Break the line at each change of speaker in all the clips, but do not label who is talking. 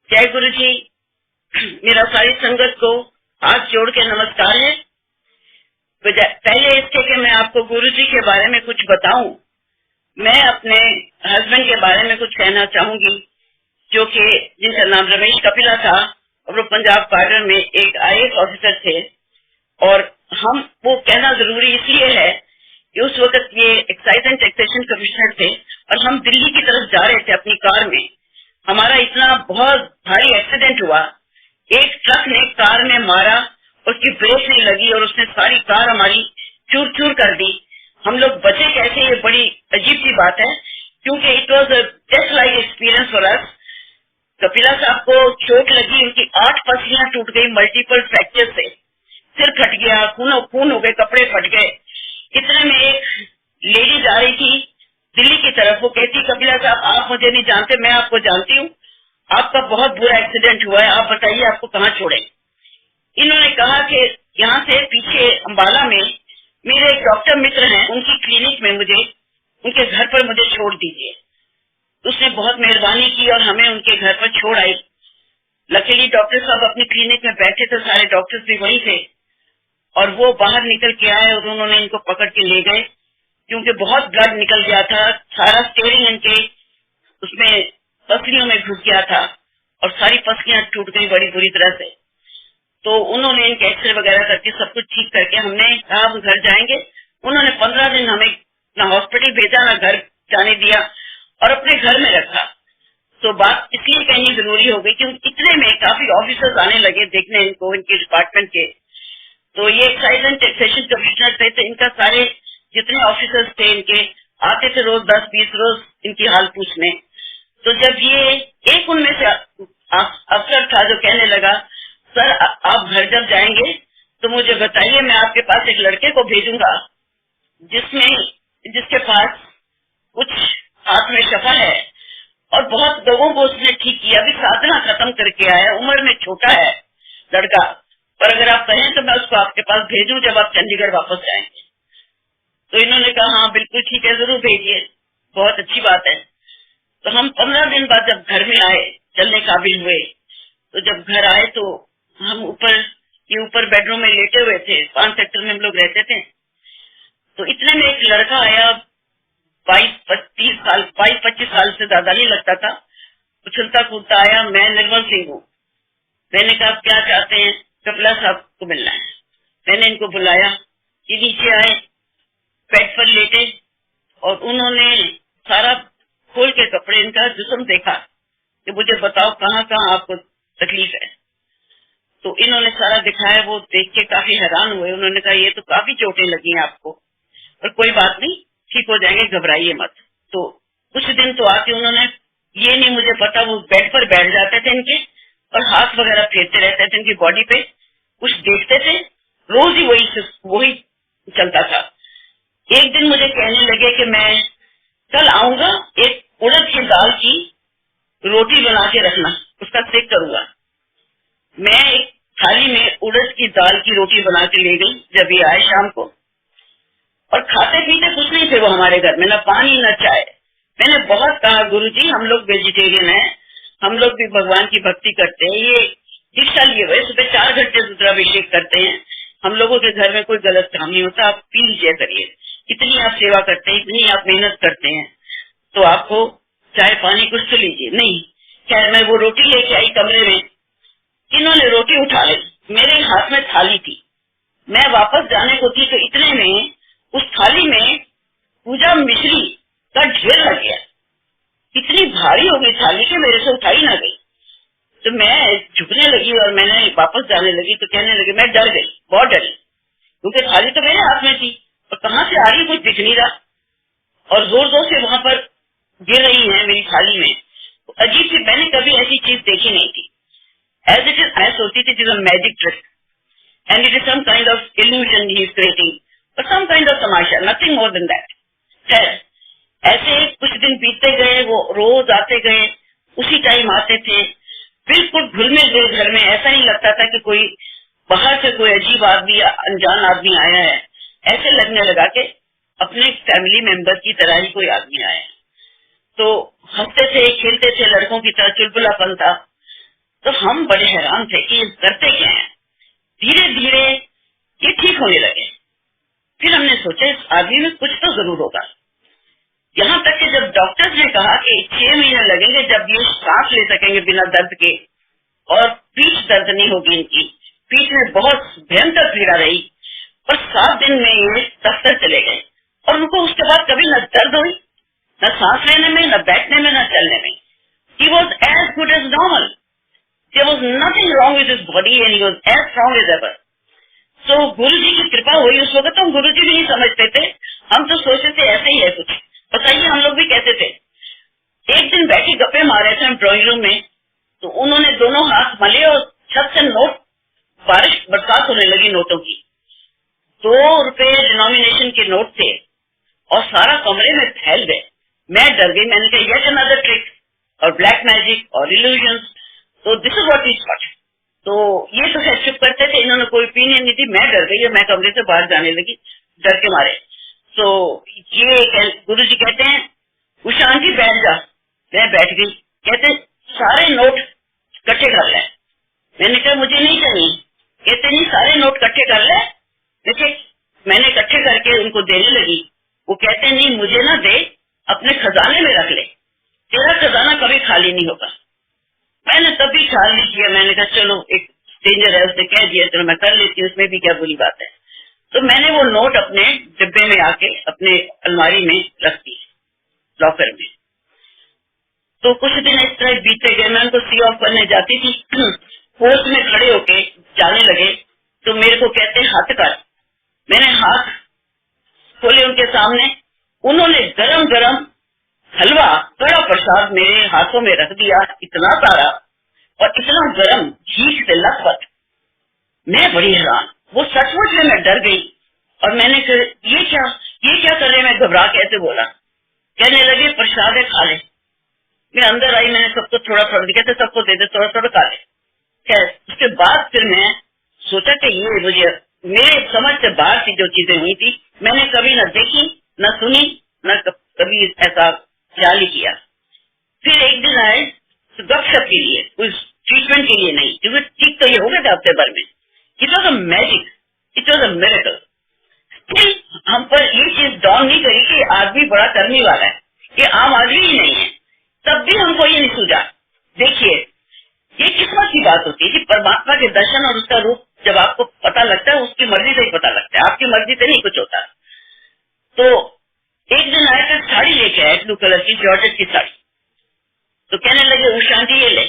जय गुरु जी। मेरा सारी संगत को हाथ जोड़ के नमस्कार है। पहले इसके कि मैं आपको गुरु जी के बारे में कुछ बताऊं, मैं अपने हस्बैंड के बारे में कुछ कहना चाहूंगी, जो कि जिनका नाम रमेश कपिला था और वो पंजाब बॉर्डर में एक IAS ऑफिसर थे। और हम वो कहना जरूरी इसलिए है कि उस वक्त ये एक्साइज एंड टैक्सेशन कमिश्नर थे और हम दिल्ली की तरफ जा रहे थे अपनी कार में। हमारा इतना बहुत भारी एक्सीडेंट हुआ, एक ट्रक ने कार में मारा, उसकी ब्रेक नहीं लगी और उसने सारी कार हमारी चूर चूर कर दी। हम लोग बचे कैसे, ये बड़ी अजीब सी बात है, क्योंकि it was just like experience for us. Kapila साहब को चोट लगी, उनकी 8 पसलियां टूट गई मल्टीपल फ्रैक्चर से, सिर फट गया, खून हो गए, कपड़े फट गए। इतने में एक लेडी जा रही थी दिल्ली की तरफ, वो कहती कपिला साहब आप मुझे नहीं जानते, मैं आपको जानती हूँ, आपका बहुत बुरा एक्सीडेंट हुआ है, आप बताइए आपको कहाँ छोड़े। इन्होंने कहा कि यहाँ से पीछे अम्बाला में मेरे एक डॉक्टर मित्र हैं, उनकी क्लिनिक में मुझे, उनके घर पर मुझे छोड़ दीजिए। उसने बहुत मेहरबानी की और हमें उनके घर पर छोड़ आई। लकीली डॉक्टर साहब अपनी क्लिनिक में बैठे थे, सारे डॉक्टर्स भी वहीं थे और वो बाहर निकल के आए और उन्होंने इनको पकड़ के ले गए, क्योंकि बहुत ब्लड निकल गया था, सारा स्टेयरिंग इनके उसमें पसलियों में घुस गया था और सारी पसलियां टूट गई बड़ी बुरी तरह से। तो उन्होंने इनके एक्सरे वगैरह करके सब कुछ ठीक करके हमने कहा हम घर जाएंगे। उन्होंने 15 दिन हमें ना हॉस्पिटल भेजा ना घर जाने दिया और अपने घर में रखा। तो बात इसलिए कहनी जरूरी हो गई क्योंकि इतने में काफी ऑफिसर्स आने लगे देखने इनको, इनके डिपार्टमेंट के। तो ये एक्साइज एंड टैक्सेशन कमिश्नर थे, तो इनका सारे जितने ऑफिसर्स थे इनके आते थे रोज 10-20 रोज इनकी हाल पूछने। तो जब ये एक उनमें से अफसर था जो कहने लगा सर आप घर जब जाएंगे तो मुझे बताइए, मैं आपके पास एक लड़के को भेजूंगा जिसके पास कुछ हाथ में शफा है और बहुत लोगों को उसने ठीक किया, अभी साधना खत्म करके आया, उम्र में छोटा है लड़का, पर अगर आप कहें तो मैं उसको आपके पास भेजूं जब आप चंडीगढ़ वापस जाएंगे। तो इन्होंने कहा हाँ बिल्कुल ठीक है, जरूर भेजिए, बहुत अच्छी बात है। तो हम 15 दिन बाद जब घर में आए, चलने काबिल हुए, तो जब घर आए तो हम ऊपर बेडरूम में लेटे हुए थे, 5 सेक्टर में हम लोग रहते थे। तो इतने में एक लड़का आया, 22-25 साल से ज्यादा नहीं लगता था, उछलता कूदता आया, मैं निर्मल सिंह हूँ। मैंने कहा क्या चाहते हैं? कपिला साहब को मिलना है। मैंने इनको बुलाया, ये नीचे आए, बेड पर लेटे और उन्होंने सारा खोल के कपड़े इनका जिस्म देखा कि मुझे बताओ कहाँ कहाँ आपको तकलीफ है। तो इन्होंने सारा दिखाया, वो देख के काफी हैरान हुए। उन्होंने कहा ये तो काफी चोटें लगी हैं आपको, पर कोई बात नहीं, ठीक हो जाएंगे, घबराइए मत। तो कुछ दिन तो आके उन्होंने, ये नहीं मुझे पता, वो बेड पर बैठ जाते थे इनके और हाथ वगैरह फेरते रहते थे इनकी बॉडी पे, कुछ देखते थे, रोज ही वही चलता था। एक दिन मुझे कहने लगे कि मैं कल आऊंगा, एक उड़द की दाल की रोटी बना के रखना, उसका सेक करूंगा। मैं एक थाली में उड़द की दाल की रोटी बना के ले गई जब ये आए शाम को, और खाते पीते कुछ नहीं थे वो हमारे घर में, न पानी न चाय। मैंने बहुत कहा गुरुजी हम लोग वेजिटेरियन हैं, हम लोग भी भगवान की भक्ति करते हैं, ये दीक्षा लिए हुए सुबह 4 घंटे रुद्राभिषेक करते हैं, हम लोगों के घर में कोई गलत काम नहीं होता, आप पी लीजिए करिए, इतनी आप सेवा करते हैं, इतनी आप मेहनत करते हैं, तो आपको चाय पानी कुछ तो लीजिए। नहीं, खैर मैं वो रोटी लेके आई कमरे में, इन्होंने रोटी उठा ली, मेरे हाथ में थाली थी, मैं वापस जाने को थी तो इतने में उस थाली में पूजा मिश्री का ढेर लग गया, इतनी भारी हो गई थाली कि मेरे से उठाई ना गई। तो मैं झुकने लगी और मैंने वापस जाने लगी तो कहने लगी, मैं डर गई, बहुत डरी, क्योंकि थाली तो मेरे हाथ में थी और कहाँ से आ रही कुछ दिख नहीं रहा और जोर जोर से वहां पर गिर रही है मेरी थाली में। तो अजीब सी, मैंने कभी ऐसी चीज देखी नहीं थी। एज इट इज मैं सोचती थी it is a magic trick and it is some kind of illusion he is creating, but some kind of तमाशा, नथिंग मोर देन दैट। खैर ऐसे कुछ दिन बीतते गए, वो रोज आते गए, उसी टाइम आते थे, बिल्कुल घुल मिल गए घर में, ऐसा नहीं लगता था कि कोई बाहर से कोई अजीब आदमी या अनजान आदमी आया है, ऐसे लगने लगा कि अपने फैमिली मेंबर की तरह ही कोई आदमी आया है। तो हंसते थे, खेलते थे, लड़कों की तरह चुलबुलापन था। तो हम बड़े हैरान थे कि ये करते क्या है। धीरे धीरे ये ठीक होने लगे। फिर हमने सोचा इस आदमी में कुछ तो जरूर होगा। यहाँ तक कि जब डॉक्टर्स ने कहा कि 6 महीने लगेंगे जब ये सांस ले सकेंगे बिना दर्द के, और पीठ दर्द नहीं होगी इनकी, पीठ में बहुत भयंकर पीड़ा रही, और 7 दिन में ये दफ्तर चले गए। और उनको उसके बाद कभी न दर्द हुई, न सांस लेने में, न बैठने में, न चलने में। He was as good as normal. There was nothing wrong with his body and he was as strong as ever. So गुरु जी की कृपा हुई। उस वक्त तो हम गुरु जी भी नहीं समझते थे, हम तो सोचते थे ऐसे ही है कुछ। बताइए हम लोग भी कहते थे। एक दिन बैठी गप्पे मारे थे हम ड्राइंग रूम में, तो उन्होंने दोनों हाथ मले और छत से नोट, बारिश बरसात होने लगी नोटों की। 2 रुपए डिनोमिनेशन के नोट थे और सारा कमरे में फैल गए। मैं डर गई। मैंने कहा येट अनदर ट्रिक और ब्लैक मैजिक और इल्यूजन्स। तो this is what is what. तो ये तो खैर चुप करते थे, इन्होंने कोई ओपिनियन नहीं दी। मैं डर गई और मैं कमरे से बाहर जाने लगी डर के मारे। तो ये गुरु जी कहते हैं उषान जी बैठ जा। मैं बैठ गई। कहते सारे नोट इकट्ठे कर ले। मैंने कहा मुझे नहीं चाहिए। कहते नहीं सारे नोट इकट्ठे कर ले। देखिए मैंने इकट्ठे करके उनको देने लगी। वो कहते नहीं मुझे ना दे, अपने खजाने में रख ले, तेरा खजाना कभी खाली नहीं होगा। मैंने तभी ख्याल नहीं किया। मैंने कहा चलो एक स्ट्रेंजर है उसने कह दिया, चलो मैं कर लेती हूँ, उसमें भी क्या बुरी बात है। तो मैंने वो नोट अपने डिब्बे में आके अपने अलमारी में रख दी, लॉकर में। तो कुछ दिन इस तरह बीते गए। मैं उनको सी ऑफ करने जाती थी, कोर्ट में खड़े होके जाने लगे तो मेरे को कहते हाथ कर। मैंने हाथ खोले उनके सामने, उन्होंने गरम गरम हलवा, कड़ा प्रसाद मेरे हाथों में रख दिया, इतना सारा और इतना गरम, घी से लथपथ। मैं बड़ी हैरान। वो सचमुच में मैं डर गई और मैंने ये क्या कर रहे। मैं घबरा कैसे बोला। कहने लगे प्रसाद है खा ले। मैं अंदर आई, मैंने सबको थोड़ा थोड़ा कहते सबको दे दे, थोड़ा थोड़ा खा ले। खैर उसके बाद फिर मैं सोचा कि ये मुझे मेरे समझ से बाहर की जो चीजें हुई थी मैंने कभी न देखी, न सुनी, न कभी ऐसा ख्याल ही किया। फिर एक दिन आए गपशप के लिए, कोई ट्रीटमेंट के लिए नहीं, क्योंकि ठीक तो ये हो गया था हफ्ते भर में। It was a magic, it was a miracle. Still हम पर ये चीज डॉन नहीं करी कि आदमी बड़ा करने वाला है, ये आम आदमी ही नहीं है। तब भी हमको ये नहीं सूझा। देखिए ये किस्मत की बात होती है कि परमात्मा के दर्शन और उसका रूप जब आपको पता लगता है, उसकी मर्जी से ही पता लगता है, आपकी मर्जी से नहीं कुछ होता। तो एक दिन आए थे, साड़ी लेके आए ब्लू कलर की जॉर्जेट की साड़ी। तो कहने लगे उषा जी ये ले।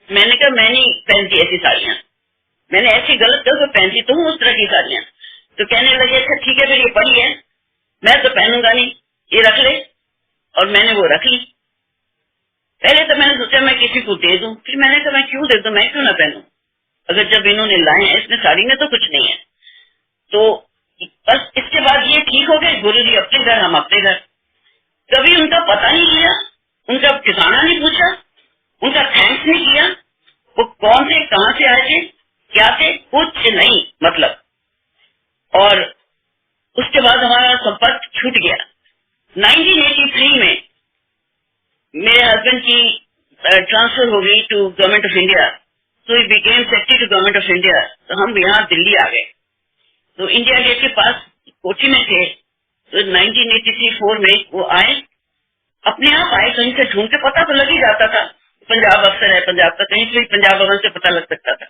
मैंने कहा मैं नहीं पहनती ऐसी साड़ियां, मैंने ऐसी गलत कर पहनती तो हूँ उस तरह की साड़ियां। तो कहने लगे अच्छा ठीक है फिर ये पड़ी है, मैं तो पहनूंगा नहीं, ये रख ले। और मैंने वो रख ली। पहले तो मैंने सोचा मैं किसी को दे दूं, फिर मैंने कहा मैं क्यों दे दूं, मैं क्यों ना पहनूं, अगर जब इन्होंने लाए हैं, इसमें साड़ी में तो कुछ नहीं है। तो बस इसके बाद ये ठीक हो गए। गुरु जी अपने घर, हम अपने घर। कभी उनका पता नहीं किया, उनका ठिकाना नहीं पूछा, उनका थैंक्स नहीं किया। वो कौन थे, कहाँ से आए थे, क्या थे, कुछ नहीं मतलब। और उसके बाद हमारा संपर्क छूट गया। 1983 में मेरे हस्बैंड की ट्रांसफर हो गई टू गवर्नमेंट ऑफ इंडिया, तो he became secretary to government of India. तो हम यहाँ दिल्ली आ गए। तो इंडिया गेट के पास कोठी में थे। तो 1984 में वो आए, अपने आप आए, कहीं से ढूंढ के, पता तो लग ही जाता था पंजाब अफसर है पंजाब का, कहीं से भी पंजाब भवन से पता लग सकता था।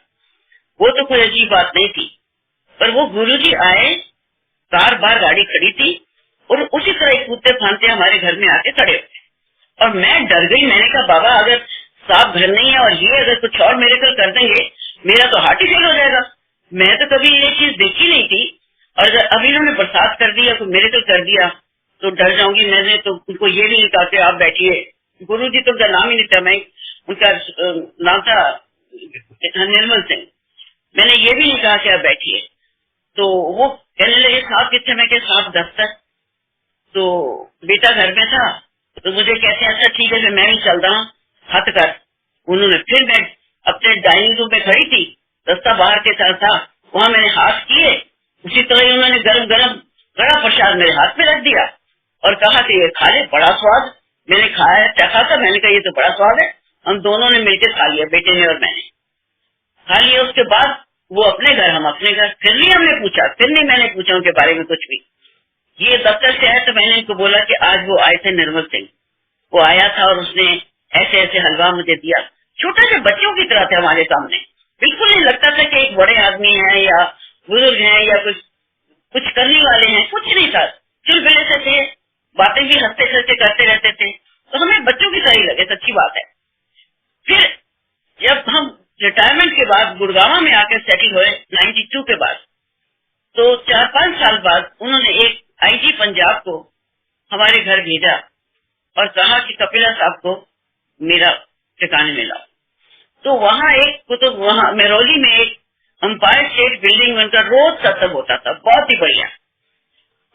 वो तो कोई अजीब बात नहीं थी। पर वो गुरुजी आए, कार बार गाड़ी खड़ी थी और उसी तरह कूदते फांदते हमारे घर में आके खड़े हुए। और मैं डर गई। मैंने कहा बाबा अगर साफ घर नहीं है और ये अगर कुछ और मेरेकल कर देंगे, मेरा तो हार्ट ही फेल हो जाएगा। मैं तो कभी ये चीज देखी नहीं थी, और अगर अभी इन्होंने बरसात कर दिया, कोई मेरेकल कर दिया तो डर जाऊंगी। मैंने तो उनको ये भी नहीं कहा कि आप बैठिए। गुरु जी तो उनका नाम ही नहीं था, मैं उनका नाम था निर्मल सिंह। मैंने ये भी नहीं कहा कि आप बैठिए। तो वो कहने लगे साहब कितने, मैं क्या साहब दफ्तर। तो बेटा घर में था, तो मुझे कहते हैं अच्छा ठीक है फिर मैं भी चल रहा हूँ, हाथ कर। उन्होंने फिर मैं अपने डाइनिंग रूम में खड़ी थी, रास्ता बाहर के साथ था, वहाँ मैंने हाथ किए, उसी तरह ही उन्होंने गरम गरम कड़ा प्रसाद मेरे हाथ में रख दिया और कहा कि ये खा ले, बड़ा स्वाद। मैंने खाया, चखा था, मैंने कहा ये तो बड़ा स्वाद है। हम दोनों ने मिलकर खा लिया, बेटे ने और मैंने। खा लिया। उसके बाद वो अपने घर, हम अपने घर। फिर नहीं हमने पूछा, फिर नहीं मैंने पूछा उनके बारे में कुछ भी। ये दफ्तर से आए तो मैंने इनको बोला कि आज वो आए थे निर्मल सिंह, वो आया था और उसने ऐसे ऐसे हलवा मुझे दिया। छोटे से बच्चों की तरह थे हमारे सामने, बिल्कुल नहीं लगता था कि एक बड़े आदमी है या बुजुर्ग हैं या कुछ करने वाले हैं, कुछ नहीं था। चुलबुले से थे, बातें भी हंसते हंसते करते रहते थे, तो हमें बच्चों की तरह ही लगे, सच्ची बात है। फिर जब हम रिटायरमेंट के बाद गुड़गांव में आकर सेटल हुए 92 के बाद, तो 4-5 साल बाद उन्होंने एक आईजी पंजाब को हमारे घर भेजा और कहा कि कपिला साहब को मेरा ठिकाने मिला। तो वहाँ वहाँ मेहरौली में एक अंपायर स्टेट बिल्डिंग में उनका रोज सत्संग होता था, बहुत ही बढ़िया।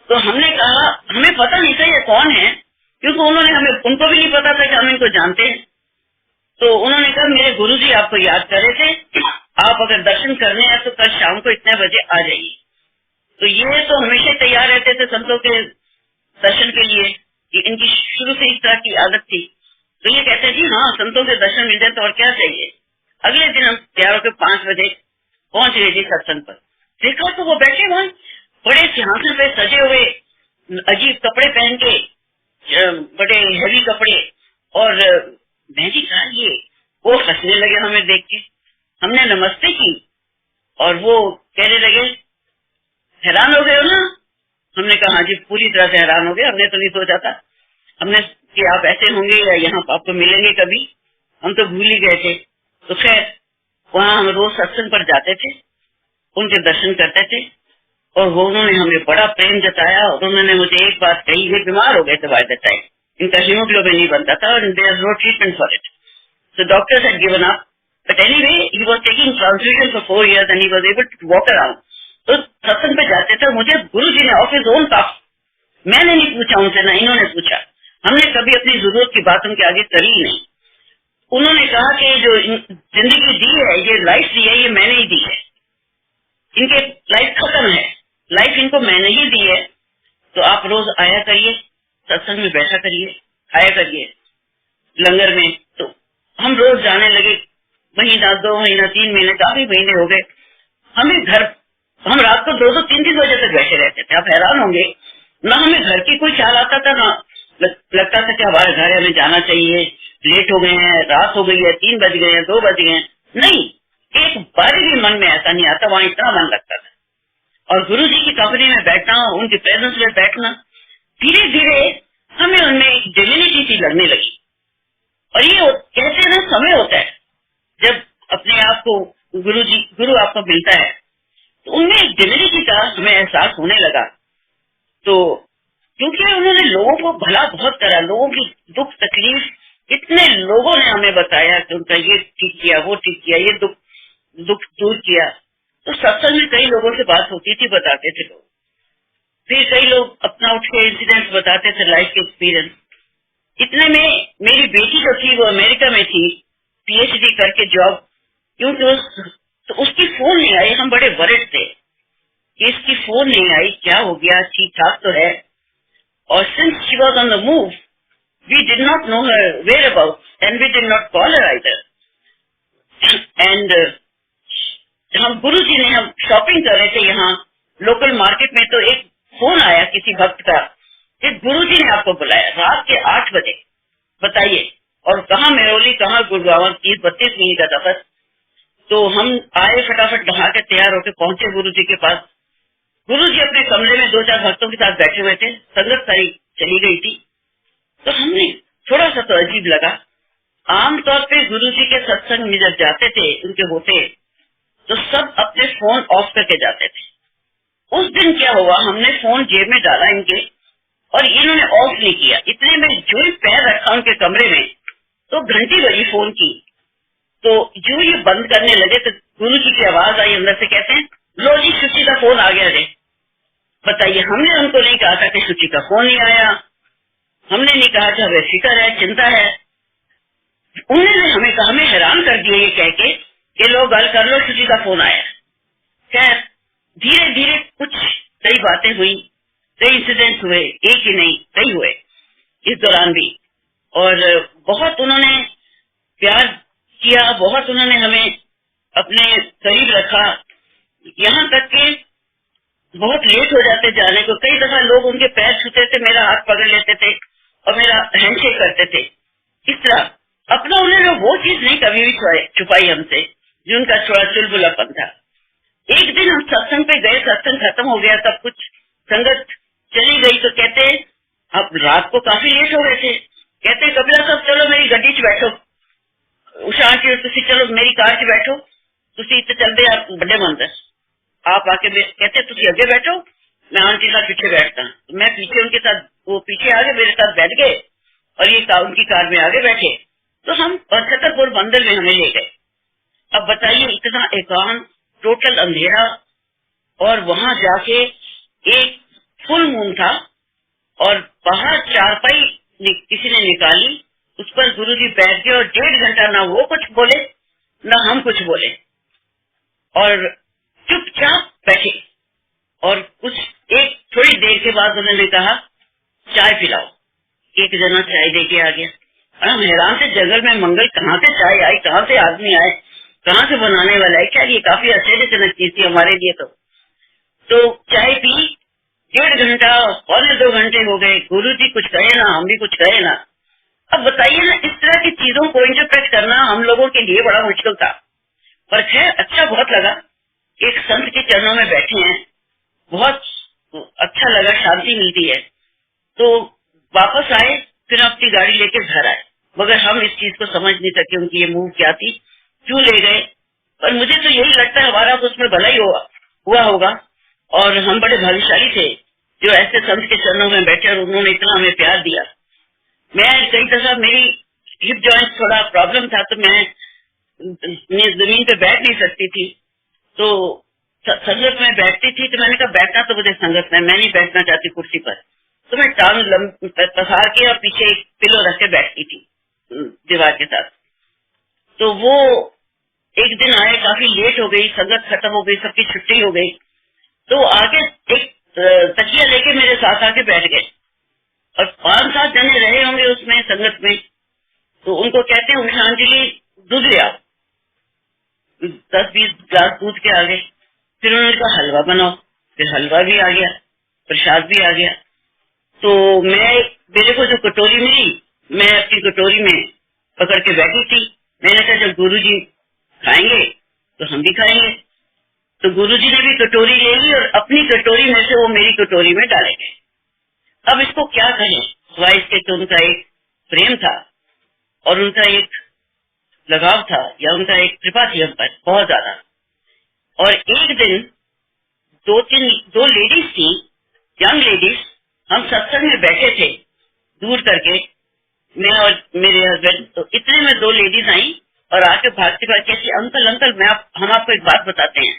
तो हमने कहा, हमें पता नहीं था ये कौन है, क्योंकि उनको भी नहीं पता था कि हम इनको जानते हैं। तो उन्होंने कहा मेरे गुरुजी आपको याद कर रहे थे, आप अगर दर्शन करने हैं तो कल शाम को इतने बजे आ जाइए। तो ये तो हमेशा तैयार रहते थे संतों के दर्शन के लिए, कि इनकी शुरू से इस तरह की आदत थी। तो ये कहते हैं जी हाँ, संतों के दर्शन मिल जाए तो और क्या चाहिए। अगले दिन हम तैयार होकर 5 बजे पहुंच गए जी सत्संग पर। देखा तो वो बैठे वहां बड़े सिंहासन पे सजे हुए, अजीब कपड़े पहन के, बड़े हेवी कपड़े। और मैं जी कहा ये, वो हंसने लगे हमें देख के। हमने नमस्ते की और वो कहने लगे हैरान हो गए हो ना। हमने कहा हाँ जी, पूरी तरह से हैरान हो गए, हमने तो नहीं सोचा था, हमने कि आप ऐसे होंगे या यहाँ आपको मिलेंगे कभी, हम तो भूल ही गए थे। तो खैर वहाँ हम रोज सत्संग पर जाते थे, उनके दर्शन करते थे, और वो उन्होंने हमें बड़ा प्रेम जताया। और उन्होंने मुझे एक बात कही, ये बीमार हो गए थे बाय द टाइम, इनका हीमोग्लोबिन नहीं बनता था और there is no treatment for it, so doctors had given up. But anyway he was taking transfusion for 4 years and he was able to walk around. तो सत्संग पे जाते थे, मुझे गुरु जी ने ऑफ हिज ओन टॉक, मैंने नहीं पूछा उनसे, ना इन्होंने पूछा, हमने कभी अपनी जरूरत की बात उनके आगे करी ही नहीं। उन्होंने कहा कि जो जिंदगी दी है, ये लाइफ दी है, ये मैंने ही दी है, इनके लाइफ खत्म है, लाइफ इनको मैंने ही दी है। तो आप रोज आया करिए, सत्संग में बैठा करिए, खाया करिए लंगर में। तो हम रोज जाने लगे, महीना 2 महीना 3 महीने, काफी महीने हो गए। हम रात को 2-2 3-3 बजे तक बैठे रहते थे। आप हैरान होंगे, ना हमें घर की कोई ख्याल आता था, ना लगता था कि हमारे घर हमें जाना चाहिए, लेट हो गए हैं, रात हो गई है, 3 बज गए हैं, 2 बज गए हैं, नहीं, एक बार भी मन में ऐसा नहीं आता। वहाँ इतना मन लगता था। और गुरु जी की कंपनी में बैठना, उनके प्रेजेंस में बैठना, धीरे धीरे हमें उनमें एक डिविनिटी सी लगने लगी। और ये कैसे ना समय होता है जब अपने आप को गुरु आपको मिलता है, तो उनमें एक डिविनिटी का हमें एहसास होने लगा। तो क्योंकि उन्होंने लोगों को भला बहुत करा, लोगों की दुख तकलीफ, इतने लोगों ने हमें बताया कि उनका ये ठीक किया, वो ठीक किया, ये दुख दूर किया। तो सत्संग में कई लोगों से बात होती थी, बताते थे लोग। फिर कई लोग अपना उठ के इंसिडेंट बताते थे, लाइफ के एक्सपीरियंस। इतने में मेरी बेटी जो थी वो अमेरिका में थी, पीएचडी करके जॉब, क्योंकि तो उसकी फोन नहीं आई। हम बड़े वरिष्ठ थे कि इसकी फोन नहीं आई, क्या हो गया, ठीक ठाक तो है। और since she was on the move, we did not know her where about and we did not call her either. And हम गुरु जी ने, हम शॉपिंग कर रहे थे यहाँ लोकल मार्केट में, तो एक फोन आया किसी भक्त का कि गुरु जी ने आपको बुलाया रात के 8 बजे, बताइए। और कहाँ मेहरौली, कहाँ गुड़गांव, 30-32 मिनट का सफर। तो हम आए, फटाफट नहा के तैयार होकर पहुंचे गुरु जी के पास। गुरु जी अपने कमरे में 2-4 भक्तों के साथ बैठे हुए थे, संगत सारी चली गई थी। तो हमने थोड़ा सा तो अजीब लगा। आमतौर पे गुरु जी के सत्संग में जब जाते थे, उनके होते, तो सब अपने फोन ऑफ करके जाते थे। उस दिन क्या हुआ, हमने फोन जेब में डाला इनके, और इन्होंने ऑफ नहीं किया। इतने में जो ही पैर रखा उनके कमरे में, तो घंटी बजी फोन की। तो जो ये बंद करने लगे तो गुरु जी की आवाज आई अंदर से, कहते हैं लो जी, शुचि का फोन आ गया रे। बताइए, हमने उनको नहीं कहा था कि शुचि का फोन नहीं आया, हमने नहीं कहा कि हमें फिक्र है, चिंता है। उन्होंने हमें कहा, हमें हैरान कर दिया ये कह के कि लो गल कर लो, शुचि का फोन आया। खैर धीरे धीरे कुछ कई बातें हुई, कई इंसिडेंट हुए, एक ही नहीं कई हुए इस दौरान भी। और बहुत उन्होंने प्यार किया, बहुत उन्होंने हमें अपने करीब रखा। यहाँ तक कि बहुत लेट हो जाते जाने को, कई दफा लोग उनके पैर छूते थे, मेरा हाथ पकड़ लेते थे और मेरा हैंडशेक करते थे। इस तरह अपना उन्होंने वो चीज नहीं कभी भी छुपाई हमसे जो उनका थोड़ा चुलबुलापन था। एक दिन हम सत्संग पे गए, सत्संग खत्म हो गया, सब कुछ संगत चली गई, तो कहते अब रात को काफी लेट हो गए थे, कहते कपिला साहब चलो मेरी गड्डी च बैठो, उषा आंटी तुसी चलो मेरी कार च बैठो, तुसी इतने चलते आप बड़े मंदिर आप आके कहते तुसी आगे बैठो, मैं आंटी साथ पीछे बैठता। तो मैं पीछे उनके साथ, वो पीछे आगे मेरे साथ बैठ गए और ये उनकी कार में आगे बैठे। तो हम छतरपुर मंदिर में हमें ले गए। अब बताइए इतना एकांत, टोटल अंधेरा, और वहां जाके एक फुल मून था और बाहर चारपाई किसी ने निकाली, उस पर गुरुजी बैठ गए और 1.5 घंटा ना वो कुछ बोले ना हम कुछ बोले और चुपचाप बैठे। और कुछ एक थोड़ी देर के बाद उन्होंने कहा चाय पिलाओ। एक जना चाय देके आ गया और हम हैरान से, जंगल में मंगल, कहाँ से चाय आई, कहाँ से आदमी आए, कहाँ से बनाने वाला है, क्या ये काफी आश्चर्यजनक चीज थी हमारे लिए। तो चाय पी, 1.5 घंटा, 1.25 घंटे हो गए, गुरुजी कुछ कहे ना, हम भी कुछ कहे ना। अब बताइए ना, इस तरह की चीजों को इंटरप्रेट करना हम लोगों के लिए बड़ा मुश्किल था। पर खैर अच्छा बहुत लगा, एक संत के चरणों में बैठे हैं, बहुत अच्छा लगा, शांति मिलती है। तो वापस आए, फिर अपनी गाड़ी लेके घर आए, मगर हम इस चीज को समझ नहीं सके उनकी ये मूव क्या थी, क्यों ले गए। पर मुझे तो यही लगता है हमारा तो उसमें भला ही हुआ होगा और हम बड़े भाग्यशाली थे जो ऐसे संत के चरणों में बैठे और उन्होंने इतना हमें प्यार दिया। मैं कई दफा, मेरी हिप जॉइंट थोड़ा प्रॉब्लम था, तो मैं जमीन पे बैठ नहीं सकती थी, तो संगत में बैठती थी। तो मैंने कहा बैठना तो मुझे संगत में, मैं नहीं बैठना चाहती कुर्सी पर, तो मैं टांग पसार के और पीछे एक पिलो रख के बैठती थी दीवार के साथ। तो वो एक दिन आए, काफी लेट हो गई, संगत खत्म हो गई, सबकी छुट्टी हो गई, तो आगे एक तकिया लेके मेरे साथ आके बैठ गए और 5-7 जने रहे होंगे उसमें संगत में। तो उनको कहते हैं उषांजलि दूध ले आओ, 10-20 ग्लास दूध के आ गए। फिर उन्होंने कहा हलवा बनाओ, फिर हलवा भी आ गया, प्रसाद भी आ गया। तो मेरे को जो कटोरी मिली, मैं अपनी कटोरी में पकड़ के बैठी थी। मैंने कहा जब गुरुजी खाएंगे तो हम भी खाएंगे। तो गुरुजी ने भी कटोरी ले ली और अपनी कटोरी में से वो मेरी कटोरी में डालेंगे। अब इसको क्या कहें, सिवाय इसके तो उनका एक प्रेम था और उनका एक लगाव था, या उनका एक कृपा थी हम पर बहुत ज्यादा। और एक दिन दो लेडीज थी, यंग लेडीज, हम सत्संग में बैठे थे दूर करके, मैं और मेरे हस्बैंड। तो इतने में 2 लेडीज आई और आके भागती भाग कहती अंकल अंकल हम आपको एक बात बताते हैं।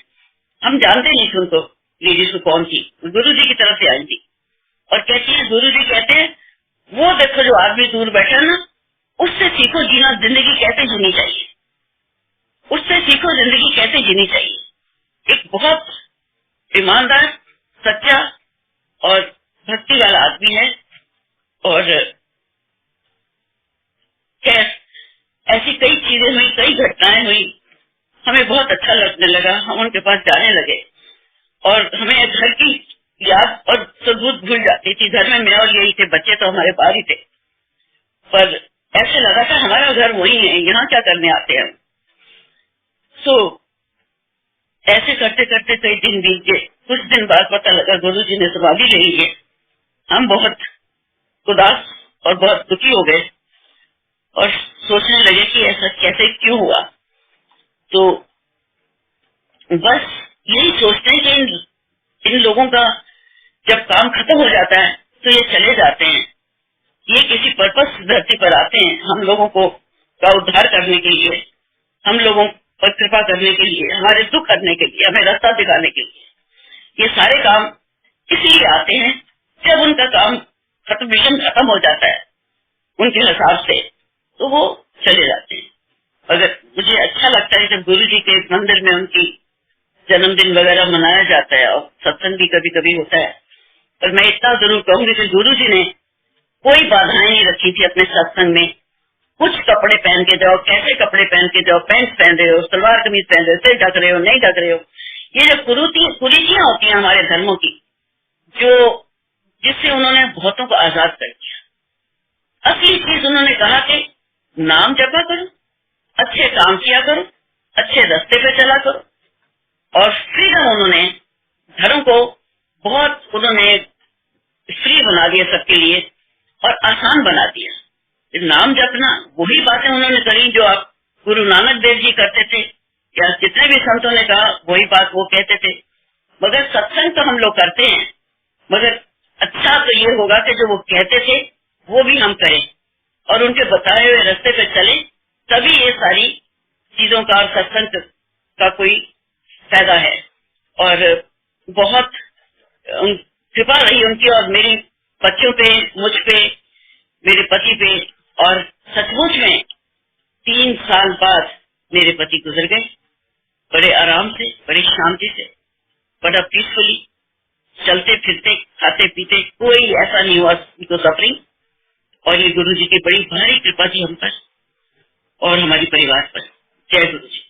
हम जानते नहीं थे उनको, लेडीज को कौन थी, गुरुजी की तरफ से आई थी। और कहती है गुरुजी कहते हैं वो देखो जो आदमी दूर बैठा ना, उससे सीखो जीना, जिंदगी कैसे जीनी चाहिए, उससे सीखो जिंदगी कैसे जीनी चाहिए। एक बहुत ईमानदार, सच्चा और भक्ति वाला आदमी है। और खैर ऐसी कई चीजें हुई, कई घटनाएं हुई, हमें बहुत अच्छा लगने लगा। हम उनके पास जाने लगे और हमें घर की याद और सबूत भूल जाती थी। घर में मैं और यही थे, बच्चे तो हमारे बाहर ही थे, पर ऐसे लगा था हमारा घर वही है, यहाँ क्या करने आते हैं। सो ऐसे करते करते कई दिन बीत गए। कुछ दिन बाद पता लगा गुरुजी ने समाधि ले ली है। हम बहुत उदास और बहुत दुखी हो गए और सोचने लगे कि ऐसा कैसे, क्यों हुआ। तो बस यही सोचते हैं कि इन लोगों का जब काम खत्म हो जाता है तो ये चले जाते हैं, ये किसी पर्पस धरती पर आते हैं हम लोगों को का उद्धार करने के लिए, हम लोगों पर कृपा करने के लिए, हमारे दुख करने के लिए, हमें रास्ता दिखाने के लिए। ये सारे काम इसलिए आते हैं। जब उनका काम मिशन खत्म हो जाता है उनके हिसाब से, तो वो चले जाते हैं। अगर मुझे अच्छा लगता है जब गुरुजी के मंदिर में उनकी जन्मदिन वगैरह मनाया जाता है और सत्संग भी कभी कभी होता है। पर मैं इतना जरूर कहूंगी कि गुरुजी ने कोई बाधाएं नहीं रखी थी अपने सत्संग में, कुछ कपड़े पहन के जाओ, कैसे कपड़े पहन के जाओ, पैंट पहन रहे हो, सलवार कमीज पहन रहे हो, सिर ढक रहे हो, नहीं ढक रहे हो, ये जो कुरीतियां होती हैं हमारे धर्मों की, जो जिससे उन्होंने बहुतों को आजाद कर दिया। असली चीज उन्होंने कहा कि नाम जपा करो, अच्छे काम किया करो, अच्छे रास्ते पे चला करो, और फ्रीडम उन्होंने धर्म को बहुत उन्होंने फ्री बना दिया सबके लिए और आसान बना दिया। नाम जपना वही बातें उन्होंने करी जो आप गुरु नानक देव जी करते थे या जितने भी संतों ने कहा वही बात वो कहते थे। मगर सत्संग तो हम लोग करते हैं, मगर अच्छा तो ये होगा कि जो वो कहते थे वो भी हम करें और उनके बताए हुए रास्ते पे चलें, तभी ये सारी चीजों का और सत्संग का कोई फायदा है। और बहुत कृपा रही उनकी और मेरी बच्चों पे, मुझ पे, मेरे पति पे, और सचमुच में 3 साल बाद मेरे पति गुजर गए, बड़े आराम से, बड़ी शांति से, बड़ा पीसफुली, चलते फिरते, खाते पीते, कोई ऐसा नहीं हुआ उनको सफरिंग। और ये गुरु जी की बड़ी भारी कृपा थी हम पर और हमारे परिवार पर। जय गुरु जी।